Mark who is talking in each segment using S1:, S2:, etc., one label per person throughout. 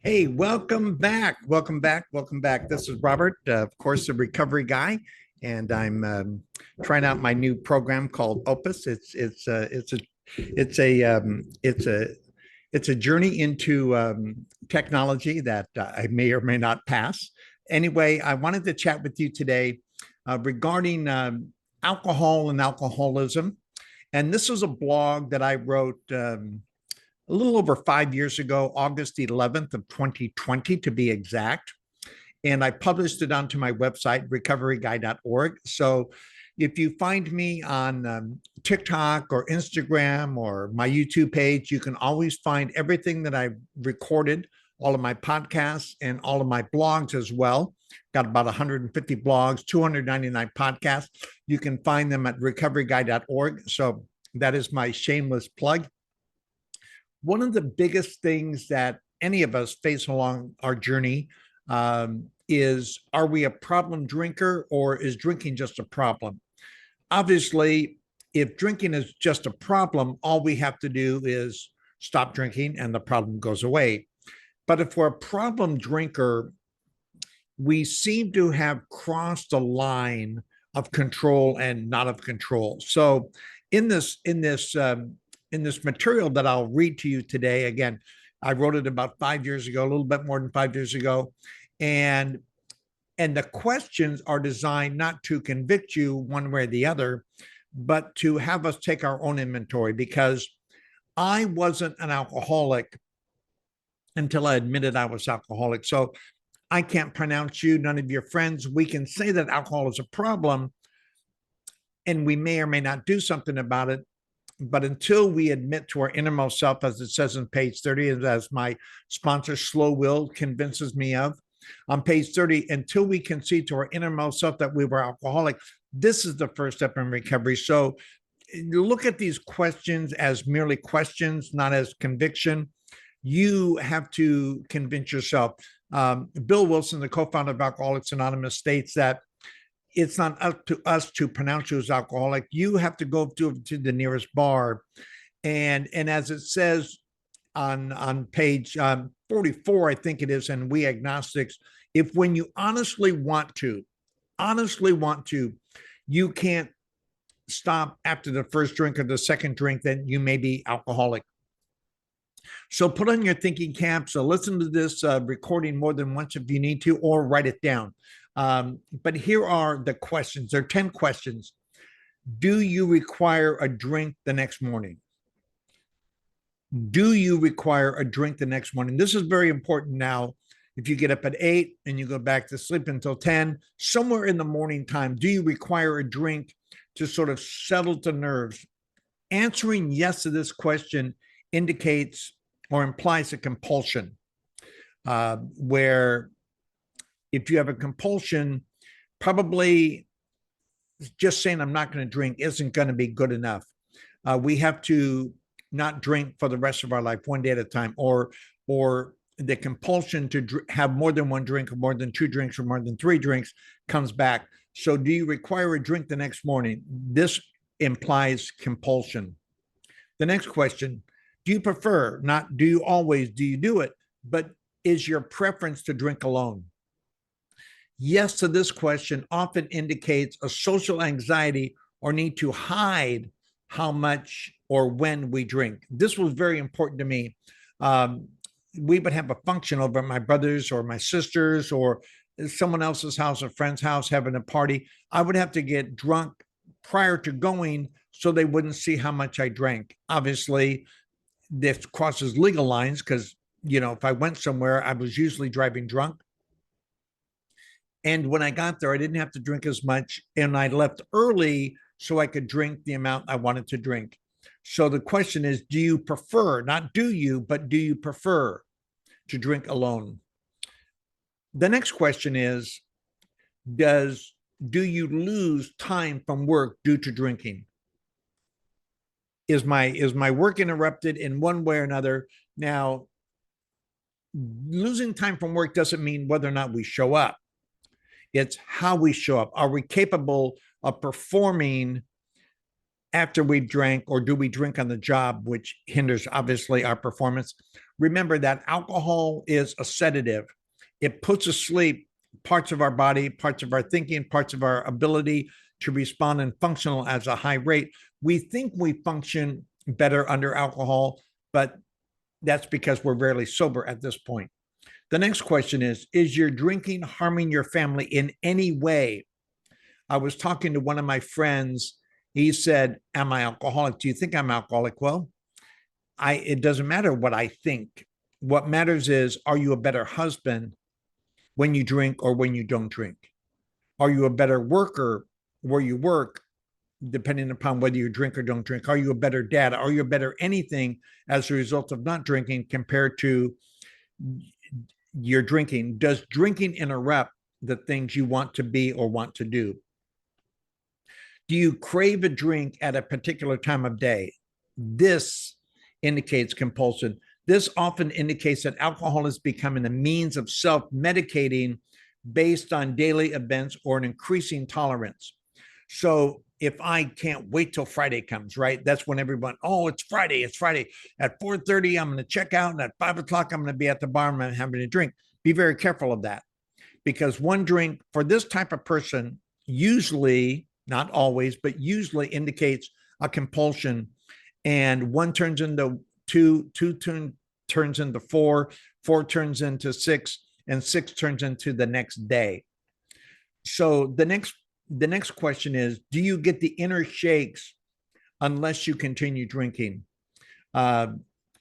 S1: Hey, welcome back. Welcome back. Welcome back. This is Robert, of course, the recovery guy, and I'm trying out my new program called Opus. It's a journey into technology that I may or may not pass. Anyway, I wanted to chat with you today regarding alcohol and alcoholism. And this was a blog that I wrote a little over 5 years ago, August 11th of 2020 to be exact. And I published it onto my website, recoveryguy.org. So if you find me on TikTok or Instagram or my YouTube page, you can always find everything that I've recorded, all of my podcasts and all of my blogs as well. Got about 150 blogs, 299 podcasts. You can find them at recoveryguy.org. So that is my shameless plug. One of the biggest things that any of us face along our journey is, are we a problem drinker, or is drinking just a problem? Obviously, if drinking is just a problem, all we have to do is stop drinking and the problem goes away. But if we're a problem drinker, we seem to have crossed a line of control and not of control. So in this material that I'll read to you today, again, I wrote it about 5 years ago, a little bit more than 5 years ago, and the questions are designed not to convict you one way or the other, but to have us take our own inventory. Because I wasn't an alcoholic until I admitted I was alcoholic. So I can't pronounce you, none of your friends. We can say that alcohol is a problem, and we may or may not do something about it. But until we admit to our innermost self, as it says on page 30, as my sponsor, Slow Will, convinces me of, on page 30, until we can see to our innermost self that we were alcoholic, this is the first step in recovery. So look at these questions as merely questions, not as conviction. You have to convince yourself. Bill Wilson, the co-founder of Alcoholics Anonymous, states that it's not up to us to pronounce you as alcoholic. You have to go to the nearest bar. And as it says on page 44, I think it is, and We Agnostics, if when you honestly want to, you can't stop after the first drink or the second drink, then you may be alcoholic. So put on your thinking caps. So listen to this recording more than once if you need to, or write it down. But here are the questions. There are 10 questions. Do you require a drink the next morning? Do you require a drink the next morning? This is very important now. If you get up at 8 and you go back to sleep until 10, somewhere in the morning time, do you require a drink to sort of settle the nerves? Answering yes to this question indicates or implies a compulsion, where if you have a compulsion, probably just saying I'm not going to drink isn't going to be good enough. We have to not drink for the rest of our life, one day at a time, or the compulsion to have more than one drink, or more than two drinks, or more than three drinks comes back. So do you require a drink the next morning? This implies compulsion. The next question, do you prefer, not do you always, do you do it, but is your preference to drink alone? Yes to this question often indicates a social anxiety or need to hide how much or when we drink. This was very important to me. We would have a function over at my brother's or my sister's or someone else's house, a friend's house, having a party. I would have to get drunk prior to going so they wouldn't see how much I drank. Obviously, this crosses legal lines because, if I went somewhere, I was usually driving drunk. And when I got there, I didn't have to drink as much, and I left early so I could drink the amount I wanted to drink. So the question is, do you prefer, not do you, but do you prefer to drink alone? The next question is, do you lose time from work due to drinking? Is my work interrupted in one way or another? Now, losing time from work doesn't mean whether or not we show up. It's how we show up. Are we capable of performing after we've drank, or do we drink on the job, which hinders obviously our performance? Remember that alcohol is a sedative. It puts asleep parts of our body, parts of our thinking, parts of our ability to respond and functional as a high rate. We think we function better under alcohol, but that's because we're rarely sober at this point. The next question is your drinking harming your family in any way? I was talking to one of my friends. He said, am I alcoholic? Do you think I'm alcoholic? Well, it doesn't matter what I think. What matters is, are you a better husband when you drink or when you don't drink? Are you a better worker where you work, depending upon whether you drink or don't drink? Are you a better dad? Are you a better anything as a result of not drinking compared to your drinking? Does drinking interrupt the things you want to be or want to do? Do you crave a drink at a particular time of day? This indicates compulsion. This often indicates that alcohol is becoming a means of self-medicating based on daily events or an increasing tolerance. So if I can't wait till Friday comes, right? That's when everyone, oh, it's Friday. At 4:30, I'm going to check out, and at 5 o'clock, I'm going to be at the bar and I'm having a drink. Be very careful of that, because one drink for this type of person usually, not always, but usually indicates a compulsion. And one turns into two, turns into four, four turns into six, and six turns into the next day. So the next question is, do you get the inner shakes unless you continue drinking?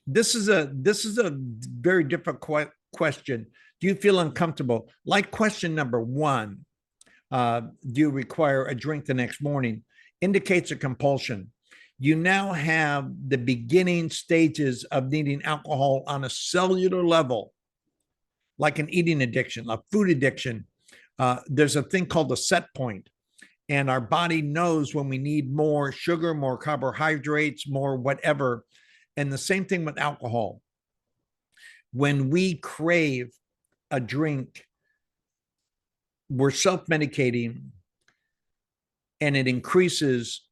S1: This is a very difficult question. Do you feel uncomfortable? Like question number one, do you require a drink the next morning? Indicates a compulsion. You now have the beginning stages of needing alcohol on a cellular level, like an eating addiction, a food addiction. There's a thing called the set point, and our body knows when we need more sugar, more carbohydrates, more whatever. And the same thing with alcohol. When we crave a drink, we're self-medicating, and it increases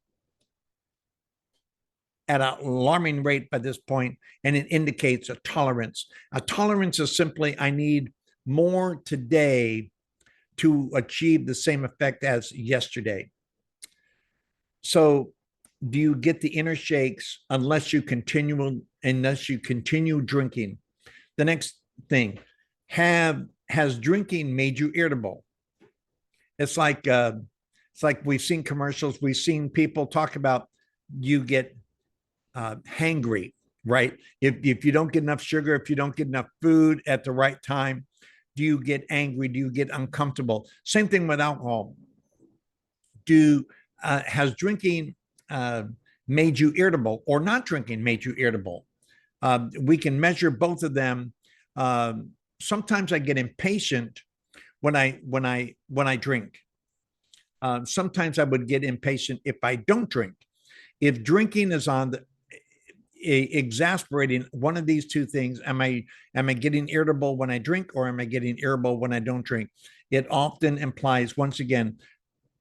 S1: at an alarming rate by this point, and it indicates a tolerance. A tolerance is simply, I need more today to achieve the same effect as yesterday. So do you get the inner shakes unless you continue drinking? The next thing, has drinking made you irritable? It's like we've seen commercials, we've seen people talk about, you get hangry, right? If you don't get enough sugar, if you don't get enough food at the right time, do you get angry? Do you get uncomfortable? Same thing with alcohol. Has drinking made you irritable, or not drinking made you irritable? We can measure both of them. Sometimes I get impatient when I drink. Sometimes I would get impatient if I don't drink. If drinking is on the exasperating one of these two things, am I getting irritable when I drink, or am I getting irritable when I don't drink? It often implies, once again,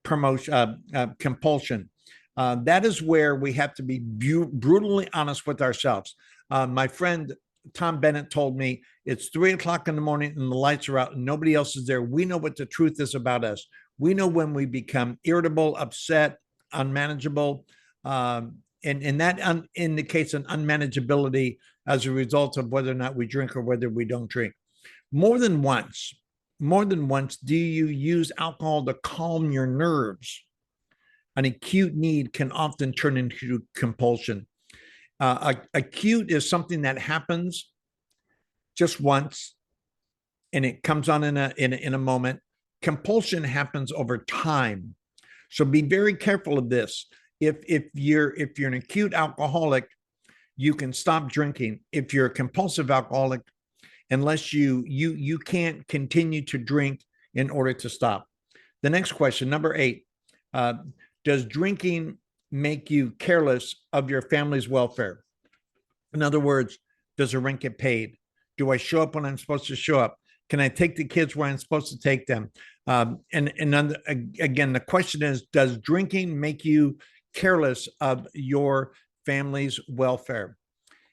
S1: compulsion. That is where we have to be brutally honest with ourselves. My friend Tom Bennett told me, it's 3 o'clock in the morning and the lights are out and nobody else is there. We know what the truth is about us. We know when we become irritable, upset, unmanageable, and that indicates an unmanageability as a result of whether or not we drink or whether we don't drink. More than once, do you use alcohol to calm your nerves? An acute need can often turn into compulsion. Acute is something that happens just once and it comes on in a moment. Compulsion happens over time. So be very careful of this. If you're an acute alcoholic, you can stop drinking. If you're a compulsive alcoholic, unless you can't continue to drink in order to stop. The next question, number 8, does drinking make you careless of your family's welfare? In other words, does the rent get paid? Do I show up when I'm supposed to show up? Can I take the kids where I'm supposed to take them? Again, the question is, does drinking make you careless of your family's welfare.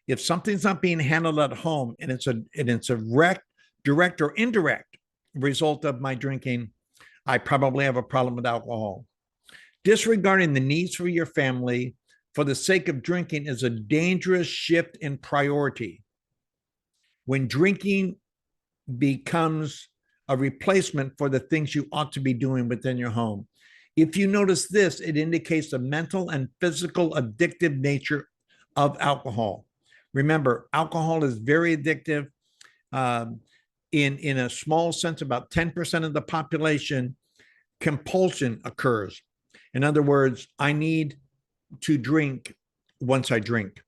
S1: If something's not being handled at home and it's a direct or indirect result of my drinking, I probably have a problem with alcohol. Disregarding the needs for your family for the sake of drinking is a dangerous shift in priority. When drinking becomes a replacement for the things you ought to be doing within your home. If you notice this, it indicates the mental and physical addictive nature of alcohol. Remember, alcohol is very addictive. In a small sense, about 10% of the population, compulsion occurs. In other words, I need to drink once I drink.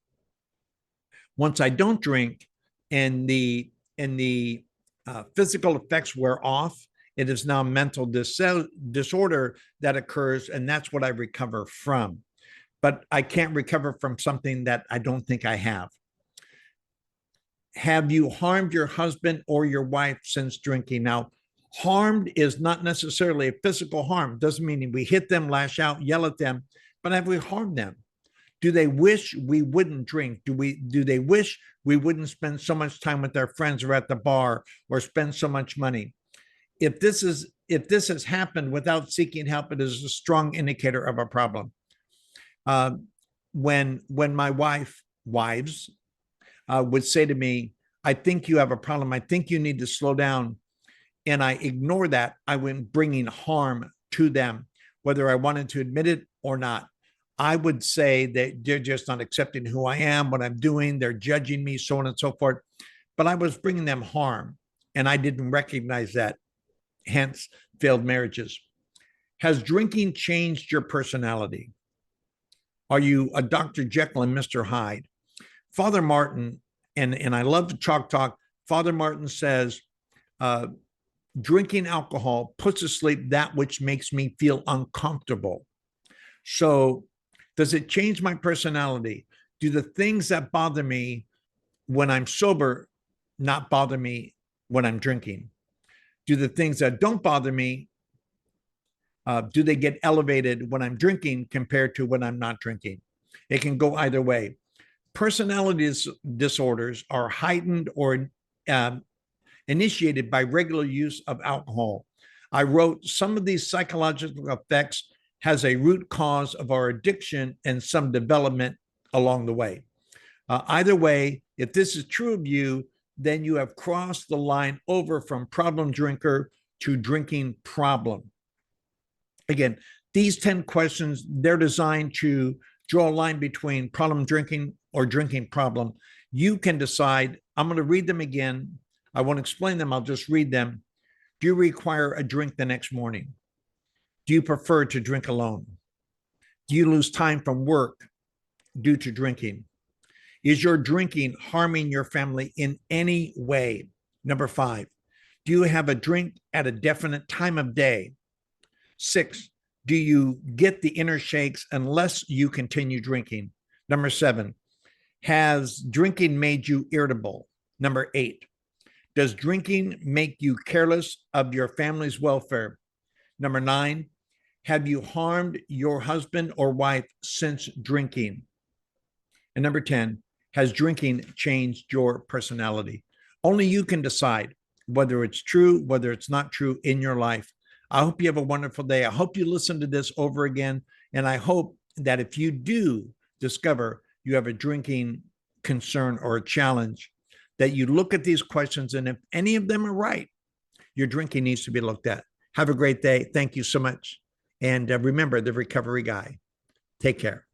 S1: Once I don't drink and the physical effects wear off, it is now mental disorder that occurs, and that's what I recover from. But I can't recover from something that I don't think I have. Have you harmed your husband or your wife since drinking? Now, harmed is not necessarily a physical harm. Doesn't mean we hit them, lash out, yell at them, but have we harmed them? Do they wish we wouldn't drink? Do they wish we wouldn't spend so much time with their friends or at the bar or spend so much money? If this has happened without seeking help, it is a strong indicator of a problem. When my wives would say to me, I think you have a problem. I think you need to slow down. And I ignore that. I went bringing harm to them, whether I wanted to admit it or not. I would say that they're just not accepting who I am, what I'm doing. They're judging me, so on and so forth. But I was bringing them harm, and I didn't recognize that. Hence, failed marriages. Has drinking changed your personality? Are you a Dr. Jekyll and Mr. Hyde? Father Martin, and I love the Chalk Talk, Father Martin says, drinking alcohol puts to sleep that which makes me feel uncomfortable. So does it change my personality? Do the things that bother me when I'm sober not bother me when I'm drinking? Do the things that don't bother me, do they get elevated when I'm drinking compared to when I'm not drinking? It can go either way. Personality disorders are heightened or initiated by regular use of alcohol. I wrote some of these psychological effects has a root cause of our addiction and some development along the way. Either way, if this is true of you, then you have crossed the line over from problem drinker to drinking problem. Again, these 10 questions, they're designed to draw a line between problem drinking or drinking problem. You can decide. I'm going to read them again. I won't explain them. I'll just read them. Do you require a drink the next morning? Do you prefer to drink alone? Do you lose time from work due to drinking? Is your drinking harming your family in any way? Number 5, do you have a drink at a definite time of day? 6, do you get the inner shakes unless you continue drinking? Number 7, has drinking made you irritable? Number 8, does drinking make you careless of your family's welfare? Number 9, have you harmed your husband or wife since drinking? And number 10, has drinking changed your personality? Only you can decide whether it's true, whether it's not true in your life. I hope you have a wonderful day. I hope you listen to this over again. And I hope that if you do discover you have a drinking concern or a challenge, that you look at these questions. And if any of them are right, your drinking needs to be looked at. Have a great day. Thank you so much. And remember, the recovery guy. Take care.